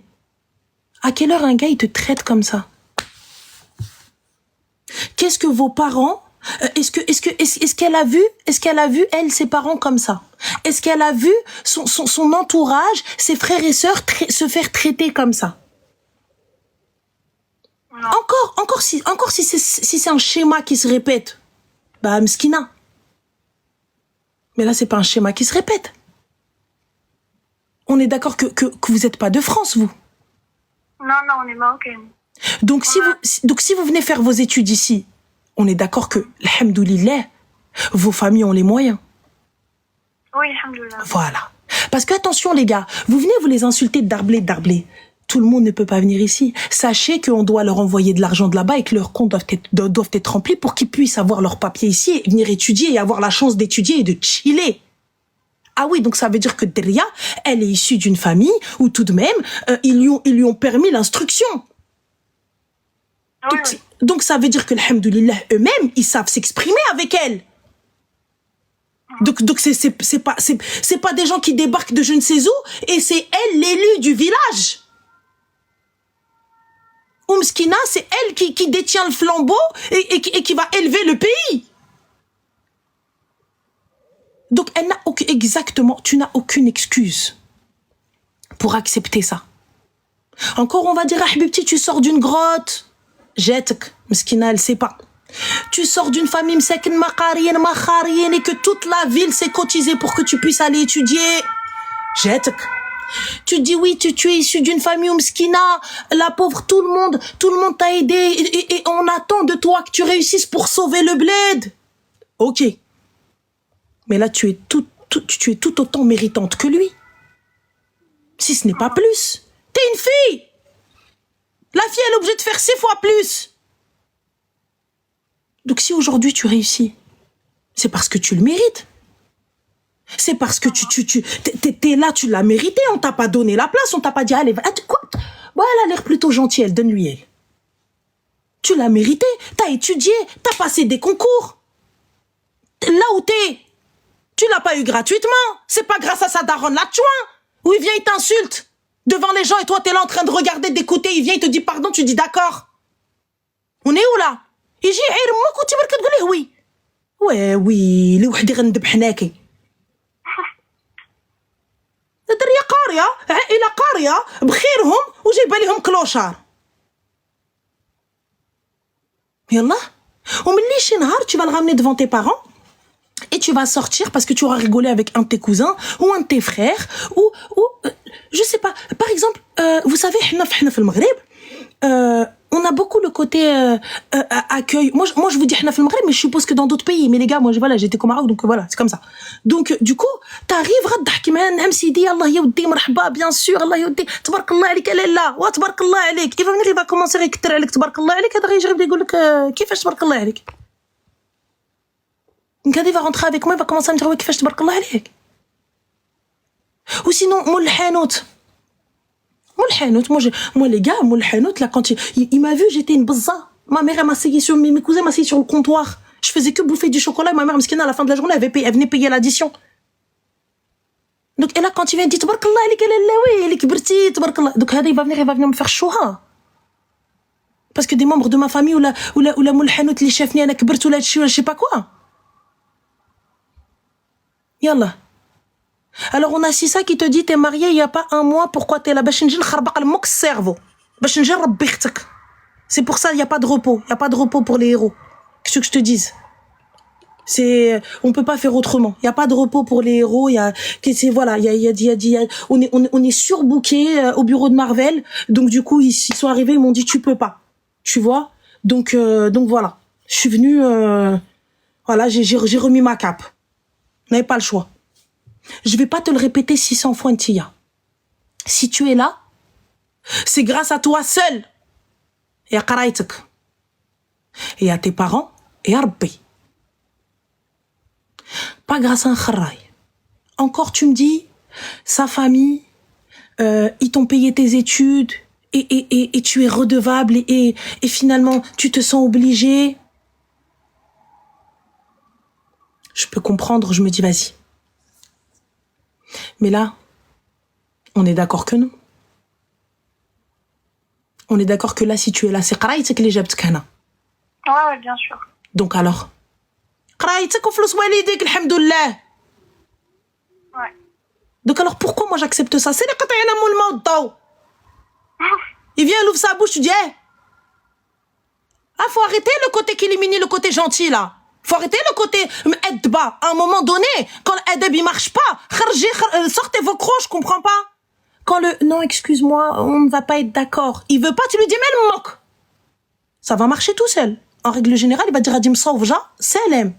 À quelle heure un gars, il te traite comme ça? Qu'est-ce que vos parents... Est-ce qu'elle a vu, elle, ses parents comme ça? Est-ce qu'elle a vu son entourage, ses frères et sœurs se faire traiter comme ça? Non. Encore si c'est un schéma qui se répète, bah, mskina. Mais là, c'est pas un schéma qui se répète. On est d'accord que vous êtes pas de France, vous? Non, on est marocaine. Donc, si vous venez faire vos études ici, on est d'accord que, alhamdoulilah, vos familles ont les moyens. Oui, alhamdoulilah. Voilà. Parce que, attention, les gars, vous venez vous les insulter d'arblé. Tout le monde ne peut pas venir ici. Sachez qu'on doit leur envoyer de l'argent de là-bas et que leurs comptes doivent être remplis pour qu'ils puissent avoir leur papier ici et venir étudier et avoir la chance d'étudier et de chiller. Ah oui, donc ça veut dire que Deria, elle est issue d'une famille où tout de même, ils lui ont permis l'instruction. Oui, donc ça veut dire que, alhamdoulilah, eux-mêmes, ils savent s'exprimer avec elle. Donc c'est pas des gens qui débarquent de je ne sais où et c'est elle l'élu du village. Oumskina, c'est elle qui détient le flambeau et qui va élever le pays. Donc, elle n'a aucune, exactement, tu n'as aucune excuse pour accepter ça. Encore, on va dire, ah, habibti, tu sors d'une grotte. Jetek, mskina, elle sait pas. Tu sors d'une famille msakin makarien, makharien, et que toute la ville s'est cotisée pour que tu puisses aller étudier. Jetek. Tu dis oui, tu es issu d'une famille mskina, la pauvre, tout le monde t'a aidé, et on attend de toi que tu réussisses pour sauver le bled. Ok. Mais là, tu es tout autant méritante que lui. Si ce n'est pas plus. T'es une fille. La fille, elle est obligée de faire 6 fois plus. Donc si aujourd'hui tu réussis, c'est parce que tu le mérites. C'est parce que t'es là, tu l'as mérité. On t'a pas donné la place, on t'a pas dit, allez, quoi? Bon, elle a l'air plutôt gentille, elle, donne-lui elle. Tu l'as mérité, t'as étudié, t'as passé des concours. Là où t'es, tu l'as pas eu gratuitement. C'est pas grâce à sa daronne la tchouin, où il vient, il t'insulte devant les gens et toi t'es là en train de regarder, d'écouter, il vient, il te dit pardon, tu dis d'accord. On est où là? يجي يعير امك وتبارك تقول له وي وي وحدي غندب حناكي دريه قاريه عائله قاريه بخيرهم وجايبه لهم كلوشار يلا وملي شي نهار tu vas le ramener devant tes parents et tu vas sortir parce que tu auras rigolé avec un de tes cousins ou un de tes frères ou je sais pas, par exemple vous savez حنا في المغرب on a beaucoup le côté accueil. Moi je vous dis حنا في المغرب, mais je suppose que dans d'autres pays, mais les gars, moi voilà, j'étais au Maroc, donc voilà, c'est comme ça. Donc du coup t'arrives غتضحكي معاه, نعم سيدي, الله يودي, مرحبا, bien sûr, الله يودي, تبارك الله عليك, لا وتبارك الله عليك. il va venir, il va commencer يكثر عليك تبارك الله عليك, هذا غيجي يقول لك كيفاش تبارك الله عليك. donc هذا va rentrer avec moi, il va commencer à me dire كيفاش تبارك الله عليك. ou sinon مول الحانوت, moi les gars, moi le hanout, là, quand il m'a vu, j'étais une buzza. Ma mère, elle m'a asseyé sur, mes cousins m'asseyaient sur le comptoir. Je faisais que bouffer du chocolat, et ma mère, à la fin de la journée, elle venait payer l'addition. Donc, et là, quand il vient, il dit, tabarakallah, elle est kibrti, tabarakallah. Donc, il va venir me faire chouha. Parce que des membres de ma famille, ou la moul hanout, les chefs, elle a kibrt, ou la je sais pas quoi. Yallah. Alors on a Sissa qui te dit t'es marié il y a pas un mois, pourquoi t'es là? Cerveau. C'est pour ça il y a pas de repos, il y a pas de repos pour les héros. Qu'est-ce que je te dise? C'est, on peut pas faire autrement. Il y a pas de repos pour les héros. Il y a, voilà, on est surbooké au bureau de Marvel. Donc du coup ils sont arrivés, ils m'ont dit tu peux pas, tu vois. Donc voilà, je suis venue, voilà, j'ai remis ma cape. On n'avait pas le choix. Je vais pas te le répéter 600 fois, Ntia. Si tu es là, c'est grâce à toi seul. Et à Karaïtek. Et à tes parents. Et à Rabbi. Pas grâce à un kharraï. Encore, tu me dis, sa famille, ils t'ont payé tes études, et tu es redevable, et finalement, tu te sens obligé. Je peux comprendre, je me dis, vas-y. Mais là, on est d'accord que non. On est d'accord que là, si tu es là, c'est qraïtek li jabtek hna. Ouais, bien sûr. Donc alors, qraïtek ou flous walidik, alhamdoulilah. Ouais. Donc alors, pourquoi moi j'accepte ça? C'est le qat'ina moul maud. Il vient, il ouvre sa bouche, tu dis, faut arrêter le côté qui élimine le côté gentil, là. Faut arrêter le côté edba. À un moment donné, quand l'edeb il marche pas, sortez vos crocs, je comprends pas. Quand non, excuse-moi, on ne va pas être d'accord. Il veut pas, tu lui dis, mais elle moque. Ça va marcher tout seul. En règle générale, il va dire à Dim Saouvja, c'est elle.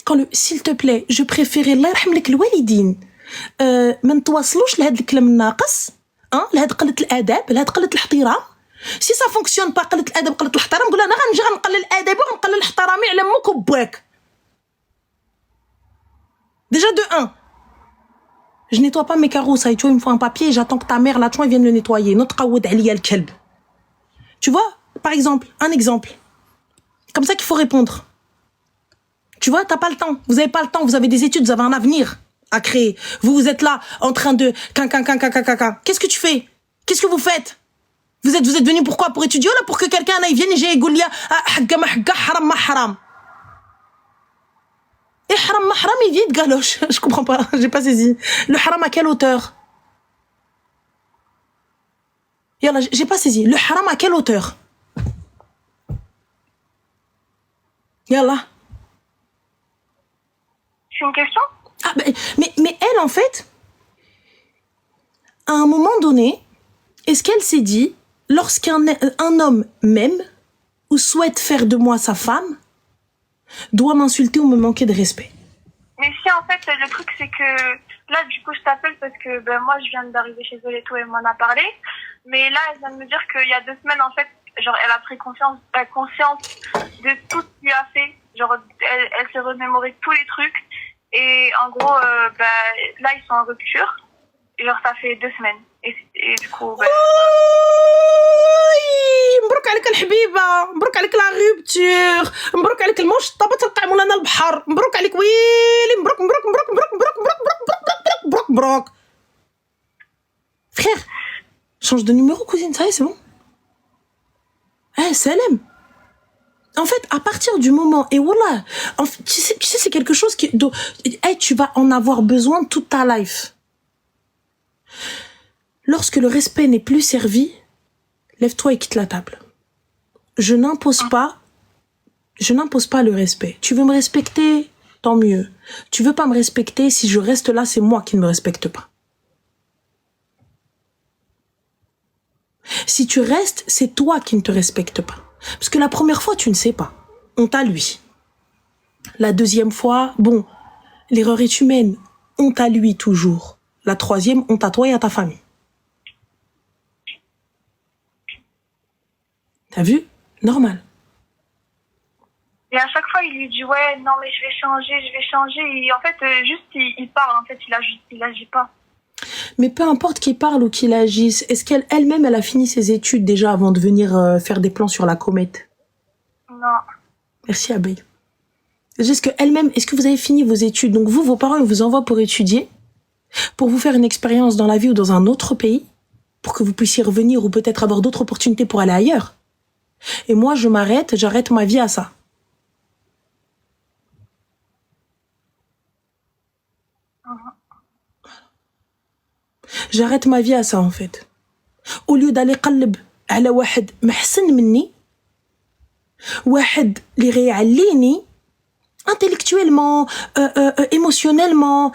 Quand s'il te plaît, je préférais الله يرحم لك الوالدين ما نتواصلوش لهاد الكلام الناقص, لهاد قلة الاداب, لهاد قلة الاحترام. Si ça fonctionne pas, قلة الادب قلة الاحترام, نقول انا غنجي غنقلل ادبي وغنقلل احترامي على امك وباك. Déjà de 1, je nettoie pas mes carreaux, ça, tu vois, il me faut un papier et j'attends que ta mère, là, tu vois, vienne le nettoyer. Notre qawad aliya al-kalb. Tu vois, par exemple, un exemple. Comme ça qu'il faut répondre. Tu vois, t'as pas le temps. Vous avez pas le temps, vous avez des études, vous avez un avenir à créer. Vous êtes là, en train de... Qu'est-ce que tu fais? Qu'est-ce que vous faites? Vous êtes venus pourquoi? Pour étudier ou là pour que quelqu'un aille vienne et j'ai goulia hagga ma hagga, haram ma haram. Et haram mahram, il vit de galoche. Je comprends pas, j'ai pas saisi. Le haram à quelle hauteur? Yallah, j'ai pas saisi. Le haram à quelle hauteur? Yallah. C'est une question? Ah, mais elle, en fait, à un moment donné, est-ce qu'elle s'est dit, lorsqu'un homme m'aime ou souhaite faire de moi sa femme, doit m'insulter ou me manquer de respect? Mais si, en fait, le truc, c'est que là, du coup, je t'appelle parce que moi, je viens d'arriver chez elle et tout, elle m'en a parlé. Mais là, elle vient de me dire qu'il y a 2 semaines, en fait, genre, elle a pris conscience de tout ce qu'il lui a fait. Genre, elle s'est remémoré tous les trucs. Et en gros, là, ils sont en rupture. Et genre, ça fait 2 semaines. Et du coup, مبروك عليك الحبيبه، مبروك عليك لا غوبتور، مبروك عليك الموش طابت تلقى مولانا البحر، مبروك عليك ويلي، مبروك مبروك مبروك مبروك مبروك مبروك مبروك مبروك مبروك مبروك. Frère, change de numéro, cousine, ça y est, c'est bon. Salam. En fait, à partir du moment, et voilà, tu sais, c'est quelque chose qui, tu vas en avoir besoin toute ta life. Lorsque le respect n'est plus servi, lève-toi et quitte la table. Je n'impose pas le respect. Tu veux me respecter, tant mieux. Tu veux pas me respecter, si je reste là, c'est moi qui ne me respecte pas. Si tu restes, c'est toi qui ne te respectes pas. Parce que la première fois, tu ne sais pas. Honte à lui. La deuxième fois, bon, l'erreur est humaine. Honte à lui toujours. La troisième, honte à toi et à ta famille. T'as vu? Normal. Et à chaque fois, il lui dit, ouais, non, mais je vais changer. Et en fait, juste, il parle, en fait, il agit pas. Mais peu importe qu'il parle ou qu'il agisse, est-ce qu'elle-même, elle a fini ses études déjà avant de venir faire des plans sur la comète? Non. Merci, Abey. Est-ce que vous avez fini vos études? Donc vous, vos parents, ils vous envoient pour étudier, pour vous faire une expérience dans la vie ou dans un autre pays, pour que vous puissiez revenir ou peut-être avoir d'autres opportunités pour aller ailleurs. Et moi, j'arrête ma vie à ça. J'arrête ma vie à ça, en fait. Au lieu d'aller قلب على واحد محسن مني, واحد اللي غيعليني intellectuellement, émotionnellement,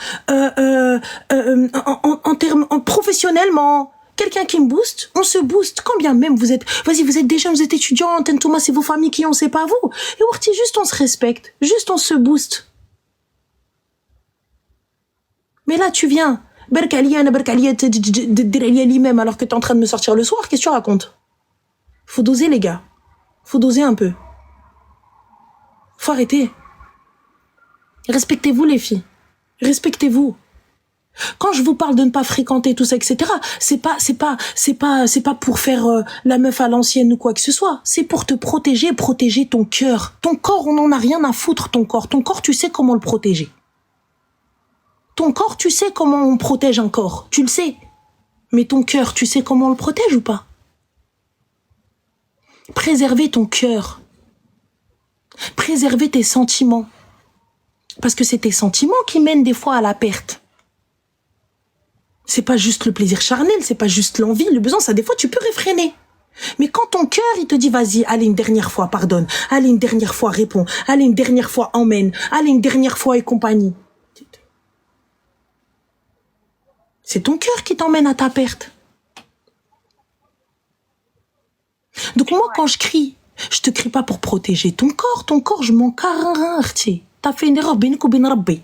professionnellement, quelqu'un qui me booste, on se booste, quand bien même vous êtes des jeunes, vous êtes étudiantes, Thomas, c'est vos familles qui ont, c'est pas vous. Et Warti, juste on se respecte, juste on se booste. Mais là, tu viens, l'imam alors que t'es en train de me sortir le soir, qu'est-ce que tu racontes? Faut doser, les gars. Faut doser un peu. Faut arrêter. Respectez-vous, les filles. Respectez-vous. Quand je vous parle de ne pas fréquenter tout ça, etc., c'est pas pour faire la meuf à l'ancienne ou quoi que ce soit. C'est pour te protéger ton cœur. Ton corps, on n'en a rien à foutre, ton corps. Ton corps, tu sais comment le protéger. Ton corps, tu sais comment on protège un corps. Tu le sais. Mais ton cœur, tu sais comment on le protège ou pas? Préserver ton cœur. Préserver tes sentiments. Parce que c'est tes sentiments qui mènent des fois à la perte. C'est pas juste le plaisir charnel, c'est pas juste l'envie, le besoin, ça des fois tu peux réfréner. Mais quand ton cœur, il te dit vas-y, allez une dernière fois, pardonne, allez une dernière fois, réponds, allez une dernière fois, emmène, allez une dernière fois et compagnie. C'est ton cœur qui t'emmène à ta perte. Donc moi, quand je crie, je te crie pas pour protéger ton corps, je m'en carre. T'as fait une erreur, بينك وبين ربي.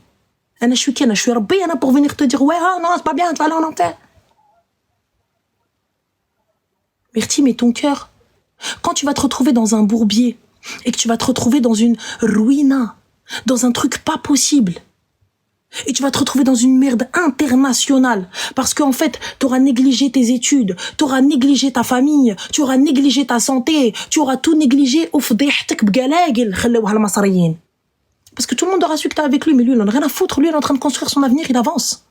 أنا je suis ربي, pour venir te dire ouais, non, c'est pas bien, tu vas aller en enfer. Merci, mais ton cœur, quand tu vas te retrouver dans un bourbier et que tu vas te retrouver dans une ruina, dans un truc pas possible, et tu vas te retrouver dans une merde internationale parce qu'en fait, tu auras négligé tes études, tu auras négligé ta famille, tu auras négligé ta santé, tu auras tout négligé وفضيحتك بقلاقل خلوها المصريين. Parce que tout le monde aura su que t'es avec lui, mais lui, il en a rien à foutre. Lui, il est en train de construire son avenir, il avance.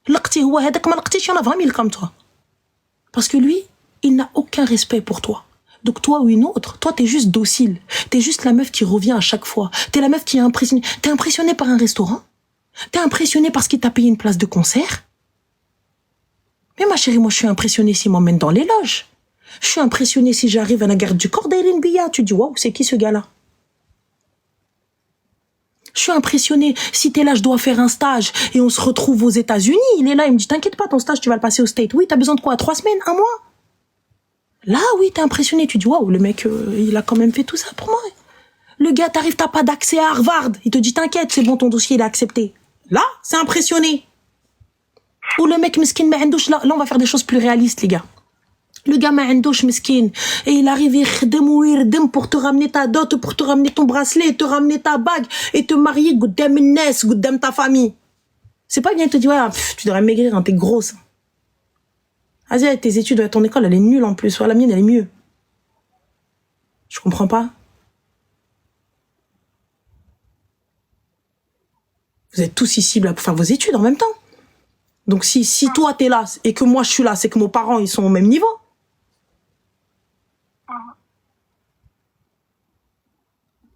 لقتي هو هذاك ما لقتيش, il y en a 20 000 comme toi. Parce que lui, il n'a aucun respect pour toi. Donc toi ou une autre, toi t'es juste docile. T'es juste la meuf qui revient à chaque fois. T'es la meuf qui est impressionnée. T'es impressionnée par un restaurant? T'es impressionnée parce qu'il t'a payé une place de concert? Mais ma chérie, moi je suis impressionnée s'il m'emmène dans les loges. Je suis impressionnée si j'arrive à la gare du corps d'Hélène Bia. Tu dis, waouh, c'est qui ce gars-là? Je suis impressionnée. Si t'es là, je dois faire un stage et on se retrouve aux États-Unis. Il est là, il me dit, t'inquiète pas, ton stage, tu vas le passer au State. Oui, t'as besoin de quoi? 3 semaines? 1 mois? Là, oui, t'es impressionné. Tu dis, waouh, le mec, il a quand même fait tout ça pour moi. Le gars, t'arrives, t'as pas d'accès à Harvard. Il te dit, t'inquiète, c'est bon, ton dossier, il est accepté. Là, c'est impressionné. Ou le mec, miskin, mais là, on va faire des choses plus réalistes, les gars. Le gars m'indouche miskin et il arrive يخدم pour te ramener ta dot, pour te ramener ton bracelet, te ramener ta bague et te marier قدام الناس قدام ta famille. C'est pas bien, il te dit ouais, tu devrais maigrir, hein, t'es grosse. Vas-y, tes études, ton école elle est nulle en plus, la mienne elle est mieux. Je comprends pas. Vous êtes tous ici là pour faire vos études en même temps. Donc si toi t'es là et que moi je suis là, c'est que nos parents ils sont au même niveau.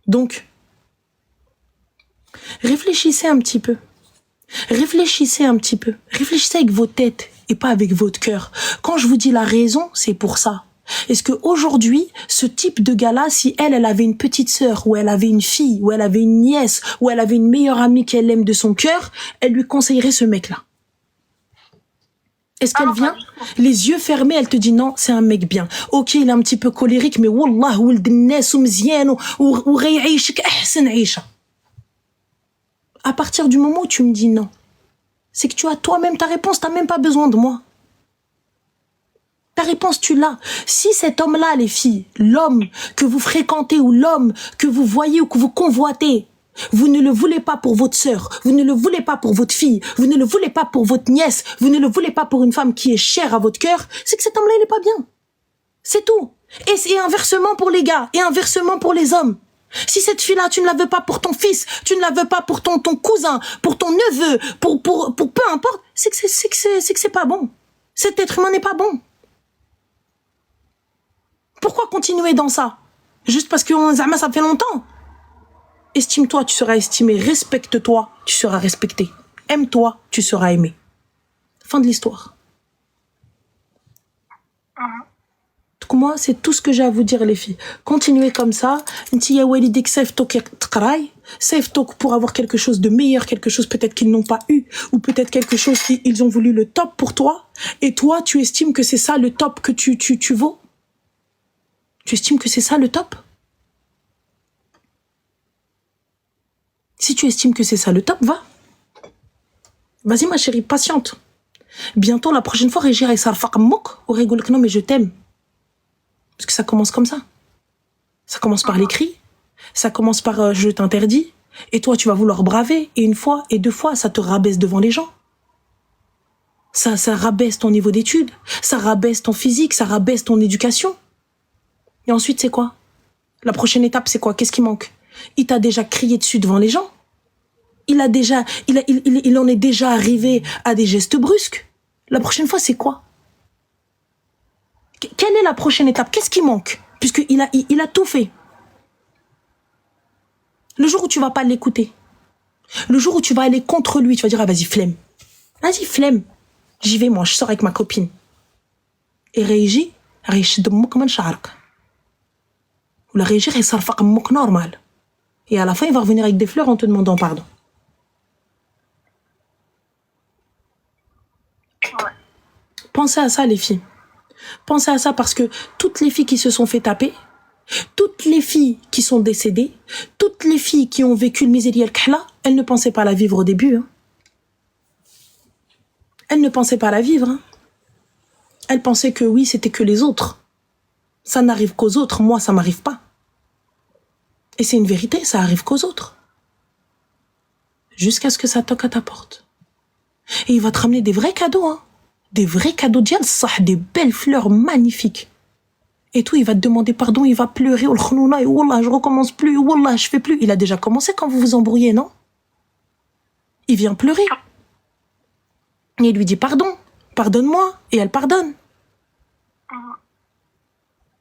Donc, réfléchissez un petit peu. Réfléchissez un petit peu. Réfléchissez avec vos têtes et pas avec votre cœur. Quand je vous dis la raison, c'est pour ça. Est-ce que aujourd'hui, ce type de gars-là, si elle avait une petite sœur, ou elle avait une fille, ou elle avait une nièce, ou elle avait une meilleure amie qu'elle aime de son cœur, elle lui conseillerait ce mec-là? Est-ce qu'elle vient, les yeux fermés, elle te dit non, c'est un mec bien. Ok, il est un petit peu colérique, mais wallah, ولد الناس ومزيان وغيعيشك أحسن عيشة. À partir du moment où tu me dis non, c'est que tu as toi-même ta réponse, t'as même pas besoin de moi. Ta réponse, tu l'as. Si cet homme-là, les filles, l'homme que vous fréquentez ou l'homme que vous voyez ou que vous convoitez, vous ne le voulez pas pour votre sœur, vous ne le voulez pas pour votre fille, vous ne le voulez pas pour votre nièce, vous ne le voulez pas pour une femme qui est chère à votre cœur, c'est que cet homme-là, il est pas bien. C'est tout. Et inversement pour les gars, et inversement pour les hommes. Si cette fille-là, tu ne la veux pas pour ton fils, tu ne la veux pas pour ton cousin, pour ton neveu, pour peu importe, c'est que c'est pas bon. Cet être humain n'est pas bon. Pourquoi continuer dans ça? Juste parce que ça fait longtemps. Estime-toi, tu seras estimé. Respecte-toi, tu seras respecté. Aime-toi, tu seras aimé. Fin de l'histoire. Donc moi, c'est tout ce que j'ai à vous dire, les filles. Continuez comme ça. Safe talk pour avoir quelque chose de meilleur, quelque chose peut-être qu'ils n'ont pas eu, ou peut-être quelque chose qu'ils ont voulu le top pour toi. Et toi, tu estimes que c'est ça le top que tu vaux? Tu estimes que c'est ça le top? Si tu estimes que c'est ça le top, va. Vas-y ma chérie, patiente. Bientôt, la prochaine fois, Régir et Sarfaq Mouk aurait rigolé que non, mais je t'aime. Parce que ça commence comme ça. Ça commence par les cris. Ça commence par je t'interdis. Et toi, tu vas vouloir braver. Et 1 fois, et 2 fois, ça te rabaisse devant les gens. Ça rabaisse ton niveau d'études. Ça rabaisse ton physique. Ça rabaisse ton éducation. Et ensuite, c'est quoi? La prochaine étape, c'est quoi? Qu'est-ce qui manque? Il t'a déjà crié dessus devant les gens. Il en est déjà arrivé à des gestes brusques. La prochaine fois, c'est quoi? Quelle est la prochaine étape? Qu'est-ce qui manque? Puisqu'il a tout fait. Le jour où tu vas pas l'écouter, le jour où tu vas aller contre lui, tu vas dire, ah vas-y, flemme. Vas-y, flemme. J'y vais, moi, je sors avec ma copine. Et réagis, comme un shark. Ou la réagir, et ça fait normal. Et à la fin, il va revenir avec des fleurs en te demandant pardon. Ouais. Pensez à ça, les filles. Pensez à ça parce que toutes les filles qui se sont fait taper, toutes les filles qui sont décédées, toutes les filles qui ont vécu le misériel al-Khla, elles ne pensaient pas la vivre au début. Hein. Elles ne pensaient pas la vivre. Hein. Elles pensaient que oui, c'était que les autres. Ça n'arrive qu'aux autres, moi, ça m'arrive pas. Et c'est une vérité, ça arrive qu'aux autres. Jusqu'à ce que ça toque à ta porte. Et il va te ramener des vrais cadeaux, hein. Des vrais cadeaux d'Yal Sah, des belles fleurs magnifiques. Et tout, il va te demander pardon, il va pleurer, oh le et wallah, je recommence plus, wallah, je fais plus. Il a déjà commencé quand vous vous embrouillez, non? Il vient pleurer. Et il lui dit pardon, pardonne-moi. Et elle pardonne.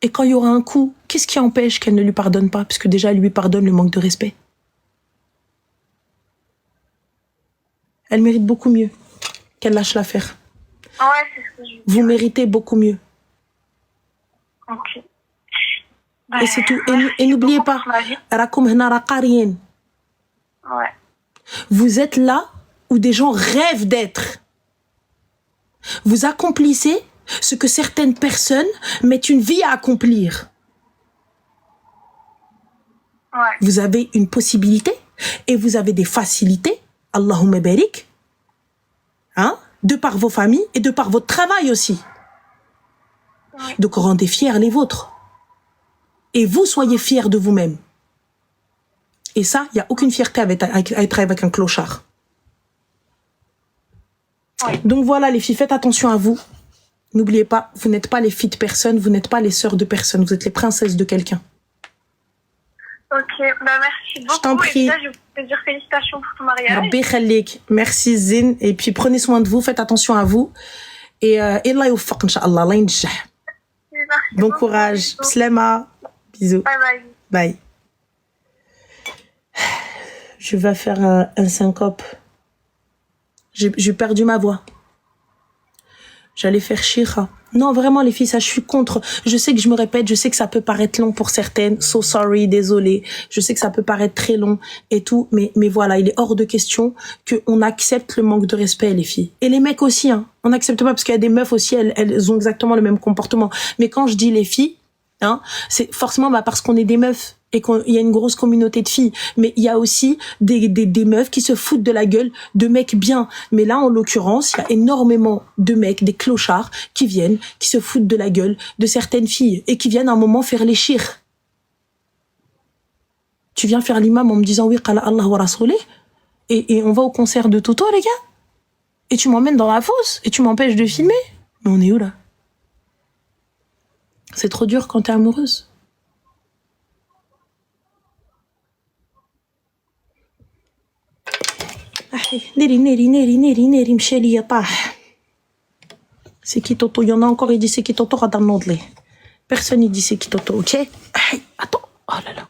Et quand il y aura un coup, qu'est-ce qui empêche qu'elle ne lui pardonne pas? Puisque déjà, elle lui pardonne le manque de respect. Elle mérite beaucoup mieux qu'elle lâche l'affaire. Ouais, c'est ce que je veux Vous dire. méritez beaucoup mieux. Ok. Et c'est tout. Merci Et n'oubliez beaucoup pas, pour l'avis. Rakoum hna raqa rien. Ouais. Vous êtes là où des gens rêvent d'être. Vous accomplissez ce que certaines personnes mettent une vie à accomplir. Ouais. Vous avez une possibilité et vous avez des facilités, Allahumma barik, hein, de par vos familles et de par votre travail aussi. Ouais. Donc rendez fiers les vôtres. Et vous soyez fiers de vous-même. Et ça, il n'y a aucune fierté à être avec un clochard. Ouais. Donc voilà les filles, faites attention à vous. N'oubliez pas, vous n'êtes pas les filles de personne, vous n'êtes pas les sœurs de personne, vous êtes les princesses de quelqu'un. Ok, bah merci beaucoup. Je t'en prie. Et déjà, je vais te dire félicitations pour ton mariage. Rabbi khalik. Merci Zin. Et puis prenez soin de vous, faites attention à vous. Et Allah yawfaq, Inch'Allah, Allah yinjah. Merci Bon beaucoup. courage. Bisous. Slema. Bisous. Bye bye. Bye. Je vais faire un syncope. J'ai perdu ma voix. J'allais faire shira. Non, vraiment, les filles, ça, je suis contre. Je sais que je me répète, je sais que ça peut paraître long pour certaines. So sorry, désolé. Je sais que ça peut paraître très long et tout. Mais voilà, il est hors de question qu'on accepte le manque de respect, les filles. Et les mecs aussi, hein. On n'accepte pas parce qu'il y a des meufs aussi, elles ont exactement le même comportement. Mais quand je dis les filles, hein, c'est forcément parce qu'on est des meufs et qu'il y a une grosse communauté de filles. Mais il y a aussi des meufs qui se foutent de la gueule de mecs bien. Mais là, en l'occurrence, il y a énormément de mecs, des clochards, qui viennent, qui se foutent de la gueule de certaines filles et qui viennent à un moment faire les chirs. Tu viens faire l'imam en me disant oui, qala Allah wa rasoulih, et on va au concert de Toto, les gars. Et tu m'emmènes dans la fosse et tu m'empêches de filmer. Mais on est où là? C'est trop dur quand t'es amoureuse. Neri, mcheli yatah. C'est qui Toto? Il y en a encore, il dit c'est qui Toto, Personne il dit c'est qui Toto, ok? Attends, oh là là.